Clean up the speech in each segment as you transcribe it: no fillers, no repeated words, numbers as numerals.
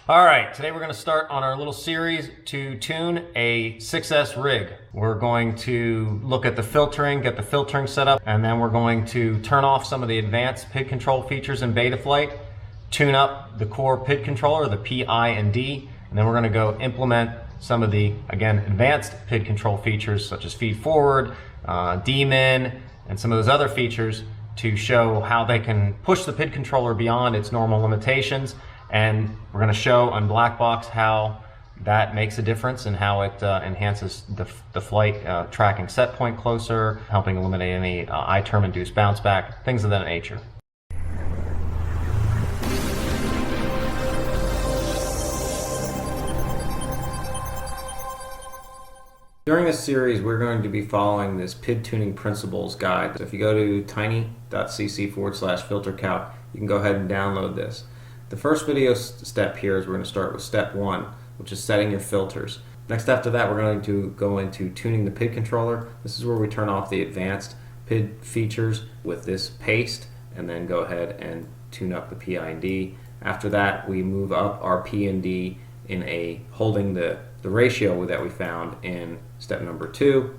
All right, today we're going to start on our little series to tune a 6S rig. We're going to look at the filtering, get the filtering set up, and then we're going to turn off some of the advanced PID control features in Betaflight, tune up the core PID controller, the PI and D, and then we're going to go implement some of the, again, advanced PID control features such as feed forward, D-min, and some of those other features to show how they can push the PID controller beyond its normal limitations. And we're going to show on blackbox how that makes a difference and how it enhances the flight tracking set point closer, helping eliminate any I-term induced bounce back, things of that nature. During this series, we're going to be following this PID Tuning Principles guide. So if you go to tiny.cc/filtercalc, you can go ahead and download this. The first video step here is we're going to start with step 1, which is setting your filters. Next after that, we're going to go into tuning the PID controller. This is where we turn off the advanced PID features with this paste and then go ahead and tune up the PI and D. After that, we move up our P and D in holding the ratio that we found in step number 2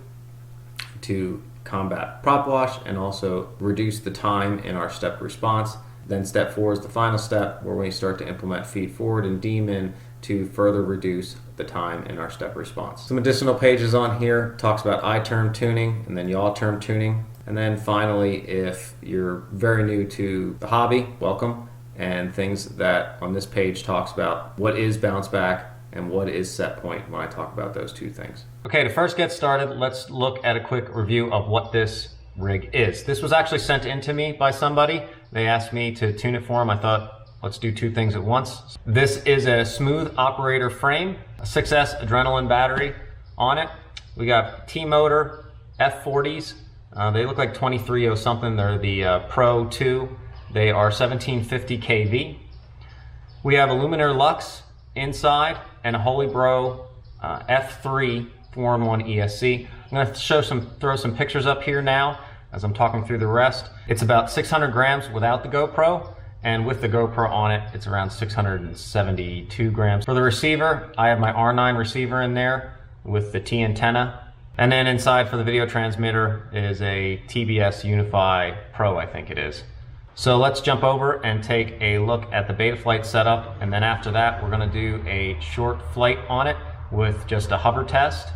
to combat prop wash and also reduce the time in our step response. Then step 4 is the final step where we start to implement feed forward and D-min to further reduce the time in our step response. Some additional pages on here talks about I-term tuning and then yaw-term tuning. And then finally, if you're very new to the hobby, welcome. And things that on this page talks about what is bounce back and what is set point when I talk about those two things. Okay, to first get started, let's look at a quick review of what this rig is. This was actually sent in to me by somebody. They asked me to tune it for them. I thought, let's do two things at once. This is a smooth operator frame, a 6S adrenaline battery on it. We got T-motor F40s. They look like 23 something. They're the Pro 2. They are 1750 kV. We have a Luminaire Lux inside and a Holybro F3 4-in-1 ESC. I'm going to throw some pictures up here now as I'm talking through the rest. It's about 600 grams without the GoPro, and with the GoPro on it, it's around 672 grams. For the receiver, I have my R9 receiver in there with the T antenna. And then inside for the video transmitter is a TBS Unify Pro, I think it is. So let's jump over and take a look at the Betaflight setup, and then after that, we're going to do a short flight on it with just a hover test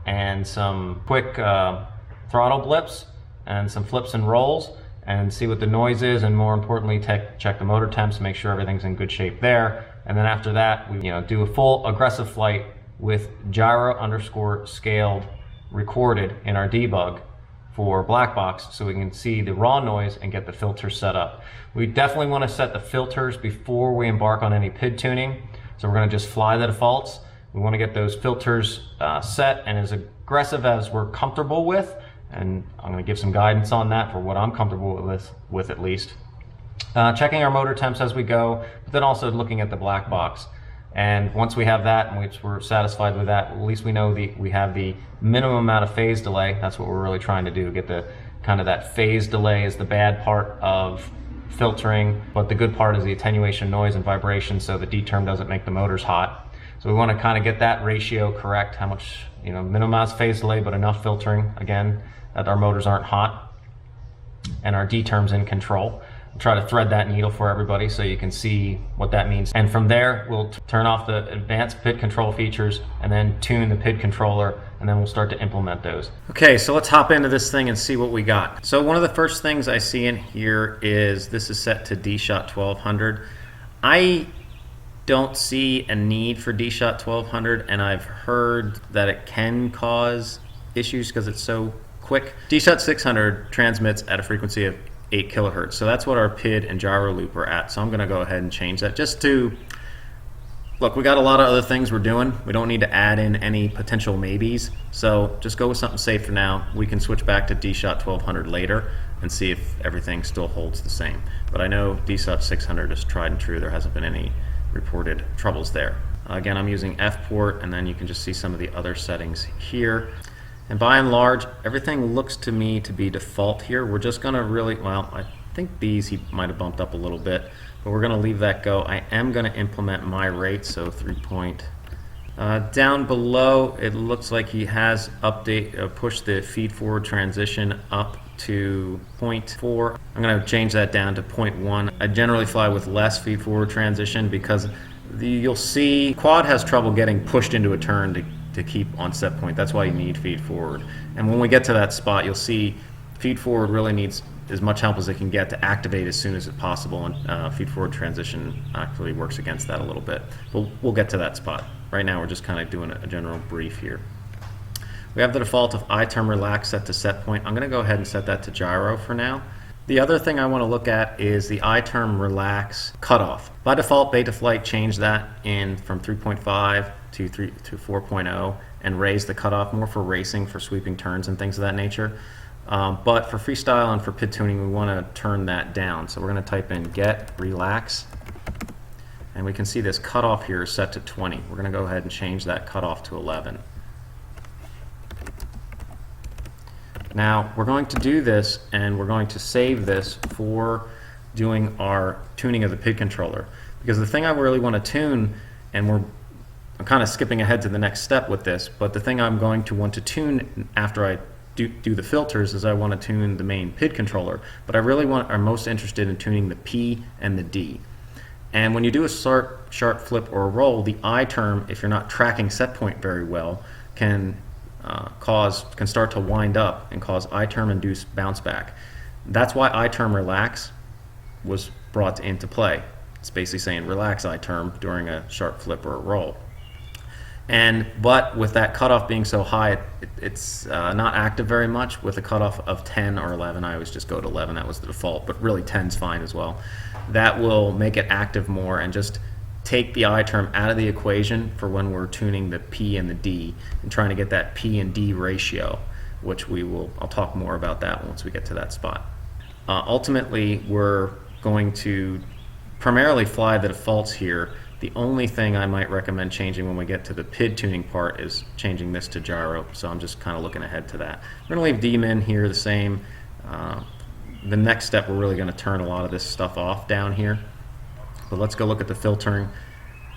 and some quick throttle blips and some flips and rolls and see what the noise is, and more importantly check the motor temps, make sure everything's in good shape there. And then after that, we do a full aggressive flight with gyro_scaled recorded in our debug for blackbox so we can see the raw noise and get the filters set up. We definitely want to set the filters before we embark on any PID tuning, so we're going to just fly the defaults. We want to get those filters set and as aggressive as we're comfortable with, and I'm going to give some guidance on that for what I'm comfortable with at least. Checking our motor temps as we go, but then also looking at the black box. And once we have that, and we're satisfied with that, at least we know we have the minimum amount of phase delay. That's what we're really trying to do, get the kind of that phase delay is the bad part of filtering, but the good part is the attenuation, noise, and vibration, so the D-term doesn't make the motors hot. So we want to kind of get that ratio correct, how much, minimum amount of phase delay, but enough filtering, again, that our motors aren't hot, and our D-term's in control. I'll try to thread that needle for everybody so you can see what that means. And from there, we'll turn off the advanced PID control features and then tune the PID controller, and then we'll start to implement those. Okay, so let's hop into this thing and see what we got. So one of the first things I see in here is this is set to D-Shot 1200. I don't see a need for D-Shot 1200, and I've heard that it can cause issues because it's so quick. D-Shot 600 transmits at a frequency of 8 kilohertz, so that's what our PID and gyro loop are at. So I'm going to go ahead and change that just to look. We got a lot of other things we're doing. We don't need to add in any potential maybes, so just go with something safe for now. We can switch back to D-Shot 1200 later and see if everything still holds the same. But I know D-Shot 600 is tried and true. There hasn't been any reported troubles there. Again, I'm using F port, and then you can just see some of the other settings here. And by and large, everything looks to me to be default here. We're just going to really, well, I think these he might have bumped up a little bit, but we're going to leave that go. I am going to implement my rate, so 3 point. Down below, it looks like he has pushed the feed forward transition up to 0.4. I'm going to change that down to 0.1. I generally fly with less feed forward transition because you'll see Quad has trouble getting pushed into a turn to keep on set point. That's why you need feed forward. And when we get to that spot, you'll see feed forward really needs as much help as it can get to activate as soon as it's possible, and feed forward transition actually works against that a little bit. But we'll get to that spot. Right now we're just kind of doing a general brief here. We have the default of I-term relax set to set point. I'm going to go ahead and set that to gyro for now. The other thing I want to look at is the I-term relax cutoff. By default, Betaflight changed that from 3.5 to 4.0 and raised the cutoff more for racing, for sweeping turns and things of that nature. But for freestyle and for PID tuning, we want to turn that down. So we're going to type in get relax, and we can see this cutoff here is set to 20. We're going to go ahead and change that cutoff to 11. Now we're going to do this, and we're going to save this for doing our tuning of the PID controller, because the thing I really want to tune, and I'm kind of skipping ahead to the next step with this, but the thing I'm going to want to tune after I do the filters is I want to tune the main PID controller, but I really am most interested in tuning the P and the D. And when you do a sharp flip or a roll, the I term, if you're not tracking set point very well, can start to wind up and cause I term induced bounce back. That's why I term relax was brought into play. It's basically saying relax I term during a sharp flip or a roll. But with that cutoff being so high, it's not active very much. With a cutoff of 10 or 11, I always just go to 11. That was the default, but really 10's fine as well. That will make it active more and just take the I term out of the equation for when we're tuning the P and the D and trying to get that P and D ratio, which I'll talk more about that once we get to that spot. Ultimately, we're going to primarily fly the defaults here. The only thing I might recommend changing when we get to the PID tuning part is changing this to gyro, so I'm just kind of looking ahead to that. We're going to leave dmin here the same. The next step, we're really going to turn a lot of this stuff off down here. But let's go look at the filtering.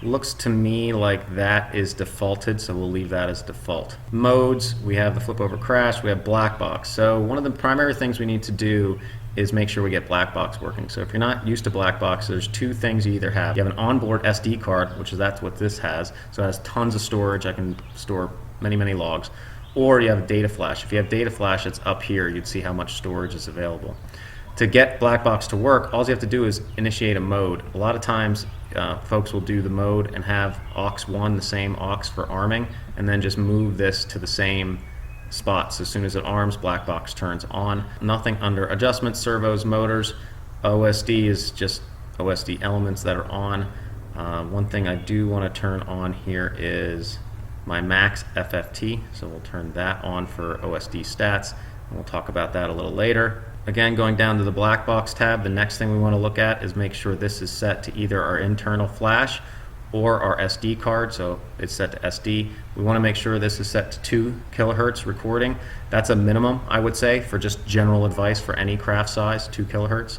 Looks to me like that is defaulted, so we'll leave that as default. Modes, we have the flip over crash, we have blackbox. So one of the primary things we need to do is make sure we get blackbox working. So if you're not used to blackbox, there's two things you either have. You have an onboard SD card, that's what this has. So it has tons of storage. I can store many, many logs. Or you have a data flash. If you have data flash, it's up here. You'd see how much storage is available. To get blackbox to work, all you have to do is initiate a mode. A lot of times folks will do the mode and have aux1, the same aux for arming, and then just move this to the same spots. As soon as it arms, blackbox turns on. Nothing under adjustments, servos, motors. OSD is just OSD elements that are on. One thing I do want to turn on here is my max FFT, so we'll turn that on for OSD stats, and we'll talk about that a little later. Again, going down to the blackbox tab, the next thing we want to look at is make sure this is set to either our internal flash or our SD card, so it's set to SD. We want to make sure this is set to 2 kilohertz recording. That's a minimum, I would say, for just general advice for any craft size, 2 kilohertz.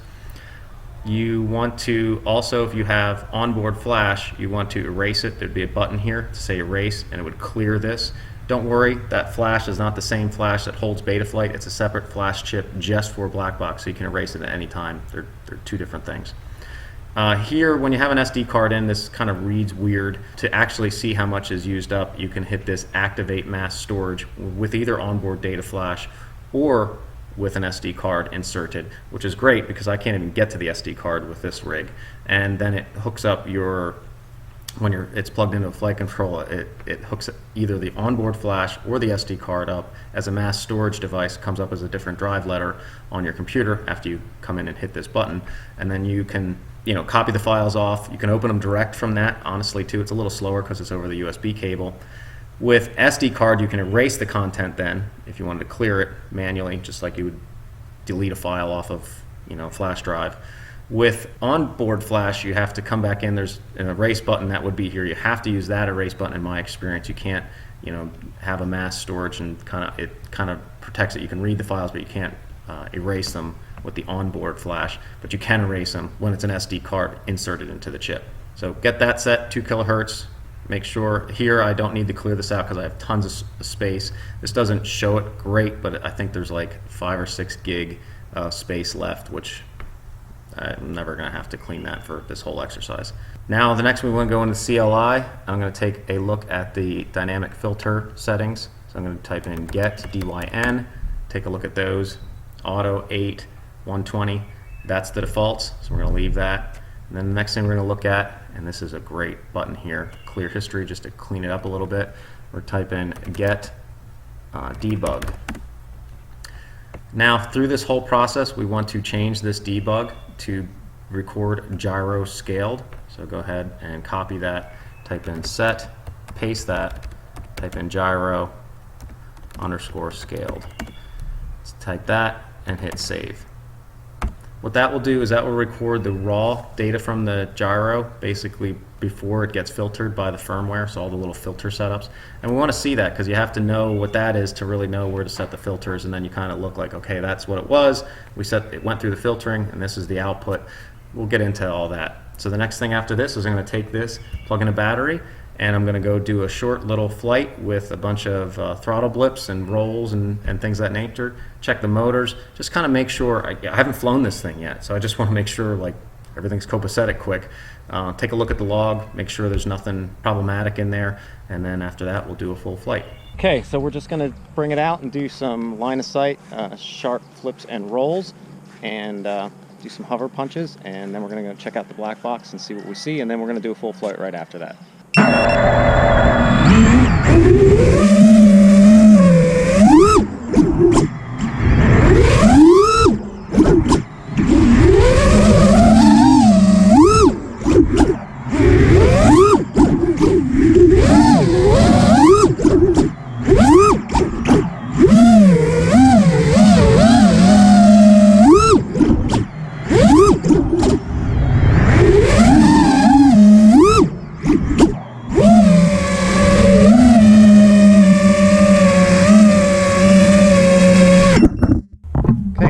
You want to also, if you have onboard flash, you want to erase it. There'd be a button here to say erase, and it would clear this. Don't worry, that flash is not the same flash that holds Betaflight. It's a separate flash chip just for blackbox, so you can erase it at any time. They're two different things. Here, when you have an SD card in, this kind of reads weird. To actually see how much is used up, you can hit this activate mass storage with either onboard data flash or with an SD card inserted, which is great because I can't even get to the SD card with this rig. And then it hooks up it's plugged into a flight control, it hooks either the onboard flash or the SD card up as a mass storage device. Comes up as a different drive letter on your computer after you come in and hit this button, and then you can copy the files off. You can open them direct from that. Honestly, too, it's a little slower because it's over the USB cable. With SD card, you can erase the content then if you wanted to clear it manually, just like you would delete a file off of flash drive. With onboard flash, you have to come back in. There's an erase button that would be here. You have to use that erase button in my experience. You can't have a mass storage, and it kind of protects it. You can read the files, but you can't erase them with the onboard flash, but you can erase them when it's an SD card inserted into the chip. So get that set, 2 kilohertz. Make sure here I don't need to clear this out because I have tons of space. This doesn't show it great, but I think there's like 5 or 6 gig space left, which I'm never going to have to clean that for this whole exercise. Now the next we want to go into CLI. I'm going to take a look at the dynamic filter settings. So I'm going to type in get dyn, take a look at those. Auto 8, 120, that's the defaults, so we're going to leave that. And then the next thing we're going to look at, and this is a great button here, clear history, just to clean it up a little bit. We're typing get debug. Now through this whole process we want to change this debug to record gyro scaled. So go ahead and copy that, type in set, paste that, type in gyro underscore scaled. Let's type that and hit save. What that will do is that will record the raw data from the gyro basically before it gets filtered by the firmware, so all the little filter setups. And we want to see that because you have to know what that is to really know where to set the filters, and then you kind of look like, okay, that's what it was. It went through the filtering and this is the output. We'll get into all that. So the next thing after this is I'm going to take this, plug in a battery, and I'm going to go do a short little flight with a bunch of throttle blips and rolls and things of that nature. Check the motors, just kind of make sure. I haven't flown this thing yet, so I just want to make sure like everything's copacetic quick. Take a look at the log, make sure there's nothing problematic in there, and then after that we'll do a full flight. Okay, so we're just going to bring it out and do some line of sight, sharp flips and rolls, and do some hover punches, and then we're going to go check out the black box and see what we see, and then we're going to do a full flight right after that.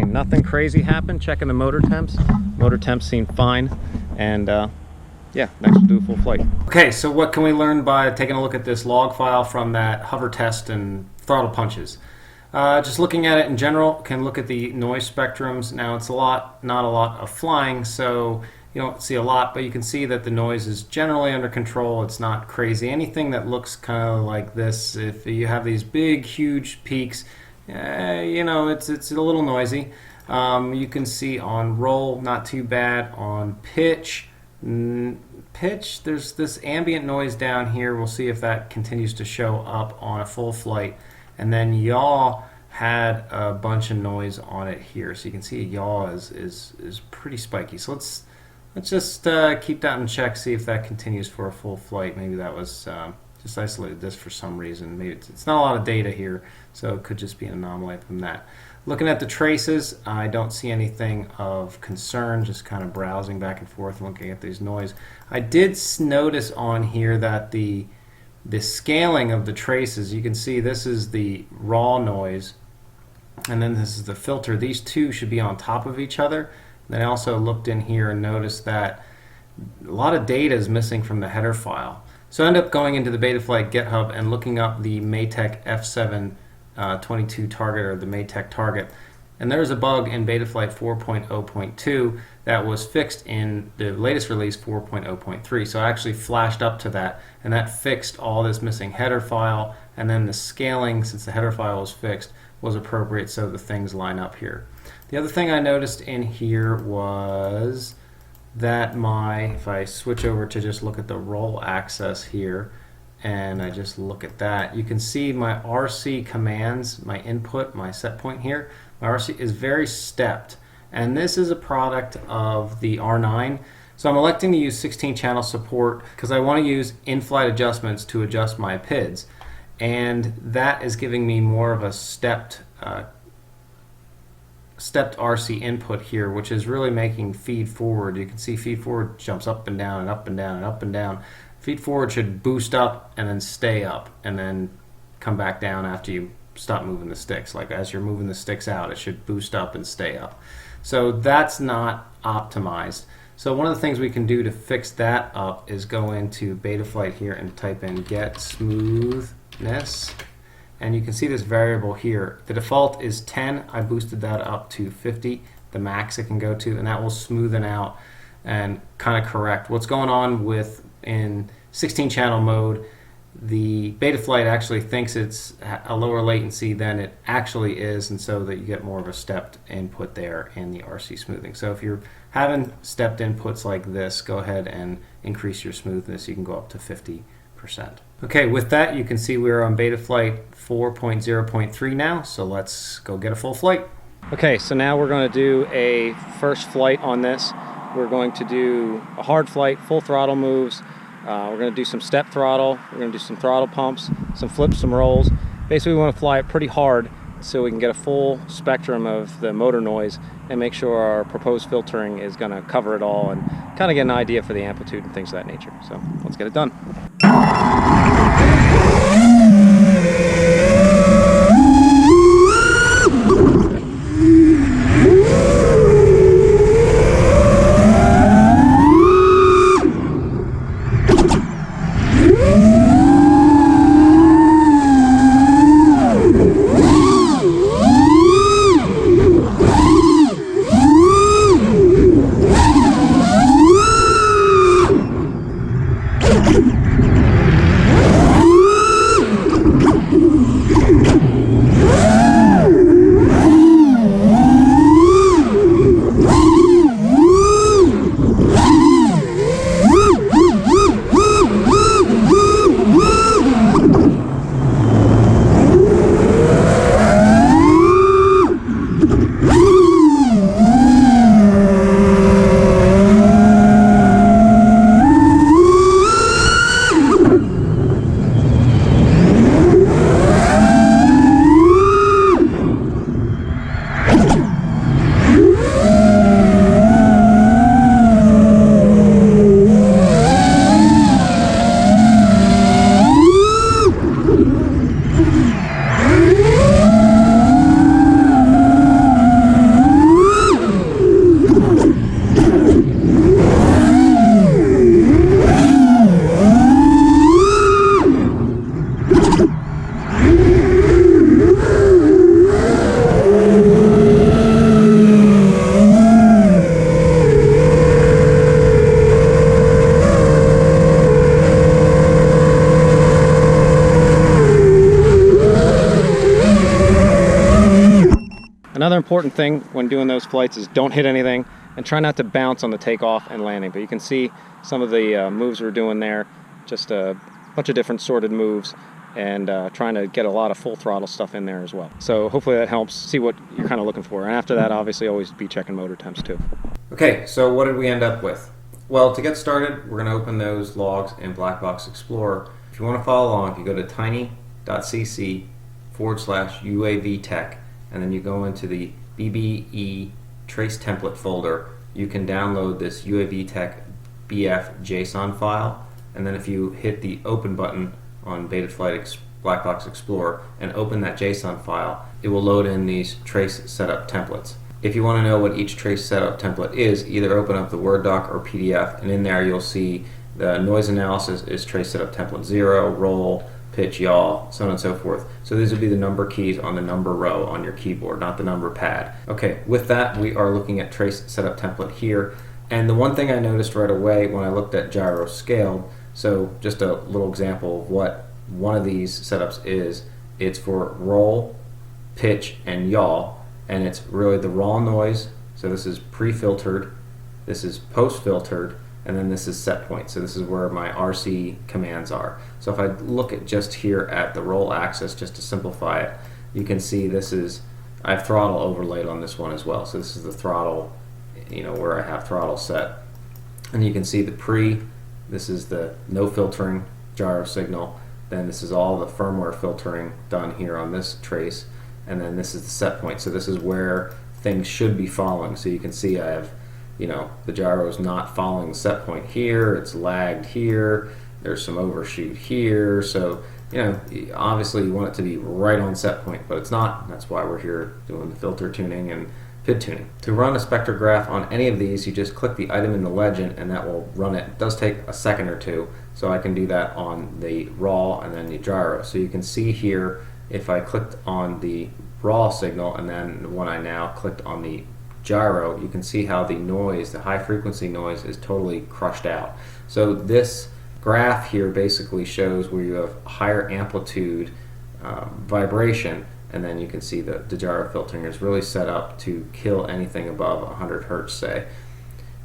Nothing crazy happened. Checking the motor temps. Motor temps seem fine, and yeah, next we'll do a full flight. Okay, so what can we learn by taking a look at this log file from that hover test and throttle punches? Just looking at it in general, can look at the noise spectrums. Now it's not a lot of flying, so you don't see a lot, but you can see that the noise is generally under control. It's not crazy. Anything that looks kind of like this, if you have these big, huge peaks, you know, it's a little noisy. You can see on roll, not too bad. On pitch, there's this ambient noise down here. We'll see if that continues to show up on a full flight. And then yaw had a bunch of noise on it here, so you can see yaw is pretty spiky. So let's just keep that in check, see if that continues for a full flight. Maybe that was just isolated this for some reason. Maybe it's not a lot of data here, so it could just be an anomaly from that. Looking at the traces, I don't see anything of concern, just kind of browsing back and forth and looking at these noise. I did notice on here that the scaling of the traces, you can see this is the raw noise, and then this is the filter. These two should be on top of each other. Then I also looked in here and noticed that a lot of data is missing from the header file. So I ended up going into the Betaflight GitHub and looking up the Maytech F722 target, or the Maytech target, and there's a bug in Betaflight 4.0.2 that was fixed in the latest release 4.0.3. So I actually flashed up to that, and that fixed all this missing header file, and then the scaling, since the header file was fixed, was appropriate, so the things line up here. The other thing I noticed in here was that if I switch over to just look at the roll access here, and I just look at that, you can see my RC commands, my input, my set point here, my RC is very stepped, and this is a product of the R9. So I'm electing to use 16 channel support because I want to use in-flight adjustments to adjust my PIDs, and that is giving me more of a stepped RC input here, which is really making feed forward. You can see feed forward jumps up and down and up and down and up and down. Feed forward should boost up and then stay up and then come back down after you stop moving the sticks. Like as you're moving the sticks out, it should boost up and stay up. So that's not optimized. So one of the things we can do to fix that up is go into Betaflight here and type in get smoothness. And you can see this variable here. The default is 10. I boosted that up to 50, the max it can go to, and that will smoothen out and kind of correct what's going on with in 16 channel mode. The Betaflight actually thinks it's a lower latency than it actually is, and so that you get more of a stepped input there in the RC smoothing. So if you're having stepped inputs like this, go ahead and increase your smoothness. You can go up to 50%. Okay, with that you can see we're on Betaflight 4.0.3 now, so let's go get a full flight. Okay, so now we're going to do a first flight on this. We're going to do a hard flight, full throttle moves. We're going to do some step throttle, we're going to do some throttle pumps, some flips, some rolls. Basically we want to fly it pretty hard so we can get a full spectrum of the motor noise and make sure our proposed filtering is going to cover it all and kind of get an idea for the amplitude and things of that nature. So let's get it done. Another important thing when doing those flights is don't hit anything and try not to bounce on the takeoff and landing. But you can see some of the moves we're doing there, just a bunch of different sorted moves, and trying to get a lot of full throttle stuff in there as well. So hopefully that helps see what you're kind of looking for. And after that, obviously always be checking motor temps too. Okay, so what did we end up with? Well, to get started, we're going to open those logs in Blackbox Explorer. If you want to follow along, if you go to tiny.cc/uavtech, and then you go into the BBE trace template folder, you can download this uavtech BF JSON file, and then if you hit the open button on Betaflight Blackbox Explorer and open that JSON file, it will load in these trace setup templates. If you want to know what each trace setup template is, either open up the Word doc or PDF, and in there you'll see the noise analysis is trace setup template 0, roll, pitch, yaw, so on and so forth. So these would be the number keys on the number row on your keyboard, not the number pad. Okay, with that we are looking at trace setup template here, and the one thing I noticed right away when I looked at gyro scaled, so just a little example of what one of these setups is, it's for roll, pitch, and yaw, and it's really the raw noise. So this is pre-filtered, this is post-filtered, and then this is set point. So this is where my RC commands are. So if I look at just here at the roll axis, just to simplify it, you can see this is, I have throttle overlaid on this one as well. So this is the throttle, where I have throttle set. And you can see the pre, this is the no filtering gyro signal. Then this is all the firmware filtering done here on this trace. And then this is the set point. So this is where things should be following. So you can see I have, the gyro is not following the set point here, it's lagged here, there's some overshoot here, so obviously you want it to be right on set point, but it's not. That's why we're here doing the filter tuning and PID tuning. To run a spectrograph on any of these, you just click the item in the legend and that will run it. It does take a second or two, so I can do that on the raw and then the gyro. So you can see here, if I clicked on the raw signal and then when I now clicked on the gyro, you can see how the noise, the high frequency noise, is totally crushed out. So this graph here basically shows where you have higher amplitude vibration, and then you can see that the gyro filtering is really set up to kill anything above 100 hertz, say.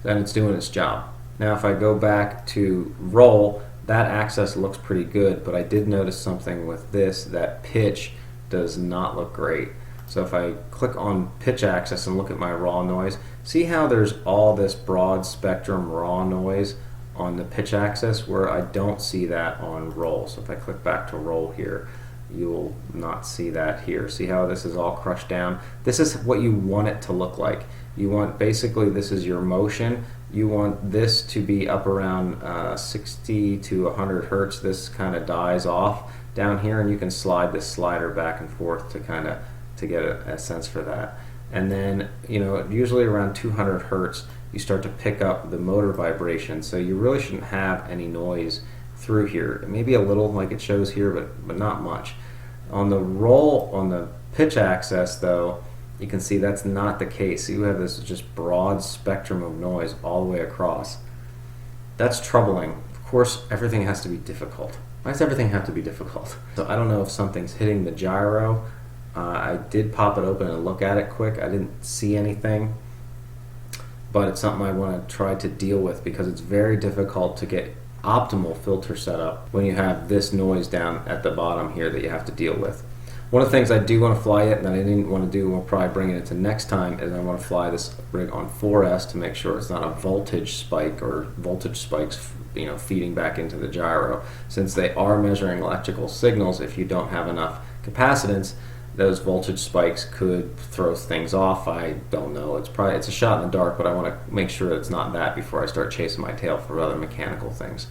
Then it's doing its job. Now if I go back to roll, that access looks pretty good, but I did notice something with this, that pitch does not look great. So if I click on pitch access and look at my raw noise, see how there's all this broad spectrum raw noise on the pitch axis, where I don't see that on roll. So if I click back to roll here, you'll not see that here. See how this is all crushed down? This is what you want it to look like. You want, basically, this is your motion. You want this to be up around 60 to 100 hertz. This kind of dies off down here, and you can slide this slider back and forth to get a sense for that. And then, usually around 200 hertz, you start to pick up the motor vibration. So you really shouldn't have any noise through here. Maybe a little like it shows here, but not much. On the roll, on the pitch axis though, you can see that's not the case. You have this just broad spectrum of noise all the way across. That's troubling. Of course, everything has to be difficult. Why does everything have to be difficult? So I don't know if something's hitting the gyro. I did pop it open and look at it quick. I didn't see anything, but it's something I want to try to deal with because it's very difficult to get optimal filter setup when you have this noise down at the bottom here that you have to deal with. One of the things I do want to fly it, and that I didn't want to do, and we'll probably bring it to next time, is I want to fly this rig on 4S to make sure it's not a voltage spike or voltage spikes feeding back into the gyro. Since they are measuring electrical signals, if you don't have enough capacitance, those voltage spikes could throw things off. I don't know. It's a shot in the dark, but I want to make sure it's not that before I start chasing my tail for other mechanical things.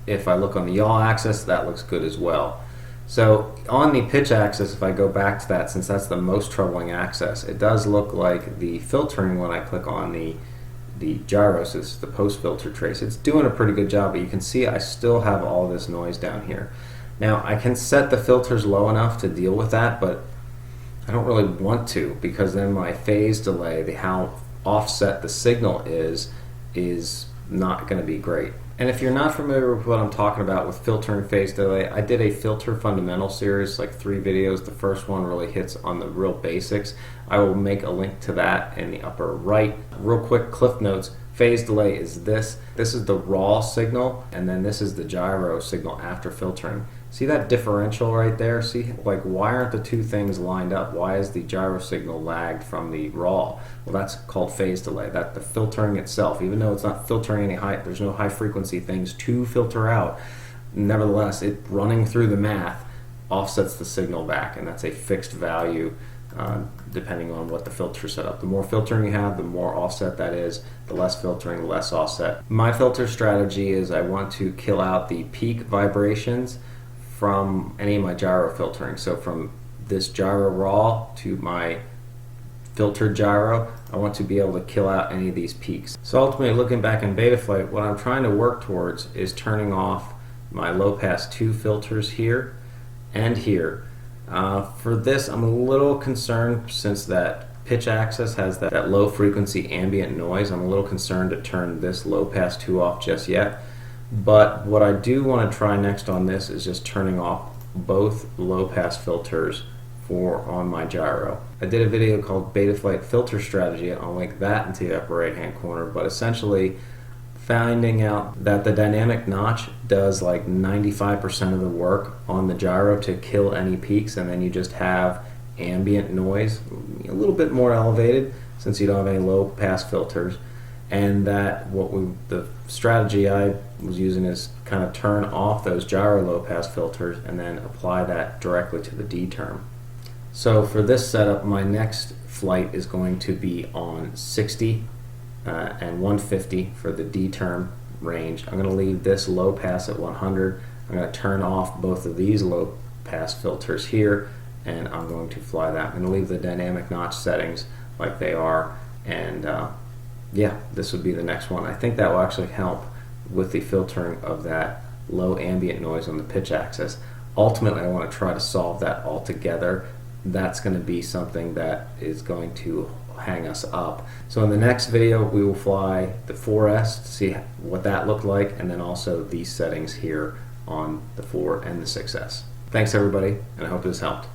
If I look on the yaw axis, that looks good as well. So on the pitch axis, if I go back to that, since that's the most troubling axis, it does look like the filtering when I click on the gyro, so this is the post-filter trace, it's doing a pretty good job, but you can see I still have all this noise down here. Now I can set the filters low enough to deal with that, but I don't really want to, because then my phase delay, how offset the signal is not going to be great. And if you're not familiar with what I'm talking about with filtering phase delay, I did a filter fundamental series, like 3 videos. The first one really hits on the real basics. I will make a link to that in the upper right. Real quick cliff notes. Phase delay is this. This is the raw signal, and then this is the gyro signal after filtering. See that differential right there? See, like, why aren't the two things lined up? Why is the gyro signal lagged from the raw? Well, that's called phase delay. That the filtering itself, even though it's not filtering any high, there's no high frequency things to filter out. Nevertheless, it running through the math offsets the signal back, and that's a fixed value depending on what the filter setup. The more filtering you have, the more offset that is. The less filtering, the less offset. My filter strategy is I want to kill out the peak vibrations from any of my gyro filtering. So from this gyro raw to my filtered gyro, I want to be able to kill out any of these peaks. So ultimately, looking back in Betaflight, what I'm trying to work towards is turning off my low pass 2 filters here and here. For this, I'm a little concerned, since that pitch axis has that low frequency ambient noise. I'm a little concerned to turn this low pass 2 off just yet. But what I do want to try next on this is just turning off both low pass filters on my gyro. I did a video called Betaflight Filter Strategy, and I'll link that into the upper right hand corner, but essentially finding out that the dynamic notch does like 95% of the work on the gyro to kill any peaks, and then you just have ambient noise, a little bit more elevated since you don't have any low pass filters. And that the strategy I was using is kind of turn off those gyro low pass filters and then apply that directly to the D term. So for this setup, my next flight is going to be on 60 and 150 for the D term range. I'm going to leave this low pass at 100. I'm going to turn off both of these low pass filters here, and I'm going to fly that. I'm going to leave the dynamic notch settings like they are. And yeah, this would be the next one. I think that will actually help with the filtering of that low ambient noise on the pitch axis. Ultimately, I want to try to solve that altogether. That's going to be something that is going to hang us up. So in the next video, we will fly the 4S to see what that looked like, and then also these settings here on the 4 and the 6S. Thanks everybody, and I hope this helped.